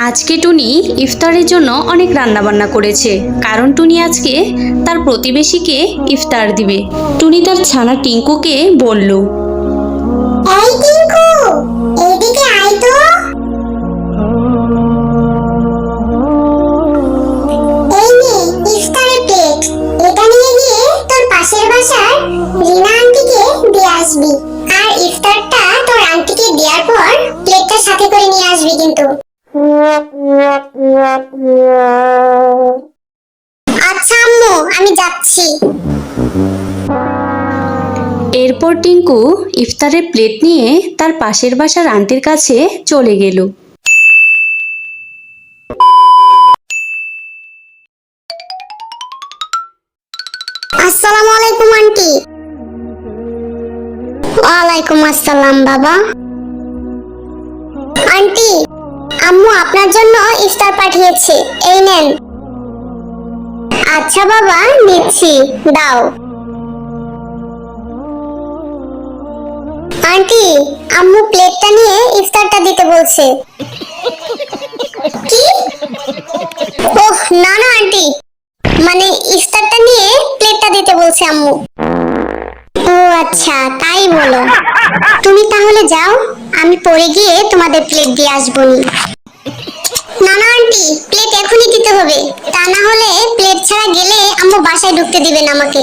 আজকে টুনি ইফতারের জন্য অনেক রান্নাবান্না করেছে, কারণ টুনি আজকে তার প্রতিবেশীকে ইফতার দিবে। টুনি তার ছানা টিঙ্কুকে বলল, এই টিঙ্কু, এইদিকে আয় তো। এই নে ইফতারের প্লেট, এটা নিয়ে গিয়ে তোর পাশের বাসার রিনা আন্টিকে দিয়ে আসবি। আর ইফতারটা তোর আন্টিকে দেওয়ার পর প্লেটটা সাথে করে নিয়ে আসবি কিন্তু। আচ্ছা আম্মু, আমি যাচ্ছি। এরপর টিঙ্কু ইফতারের প্লেট নিয়ে তার পাশের বাসার আন্টির কাছে চলে গেল। আসসালামু আলাইকুম আন্টি। ওয়ালাইকুম আসসালাম বাবা। আন্টি, আম্মু আপনার জন্য ইফতার পাঠিয়েছে, এই নেন। আচ্ছা বাবা, নিচ্ছি, দাও। আন্টি, আম্মু প্লেটটা নিয়ে ইফতারটা দিতে বলছে। কি? ওহ না না আন্টি, মানে ইফতারটা নিয়ে প্লেটটা দিতে বলছে আম্মু। ও আচ্ছা, তাই বলো। তুমি তাহলে যাও, আমি পরে গিয়ে তোমাদের প্লেট দিয়ে আসবো। না না আন্টি, প্লেট এখনই দিতে হবে, তা না হলে প্লেট ছাড়া গেলে আম্মু বাসায় ঢুকতে দিবেন আমাকে।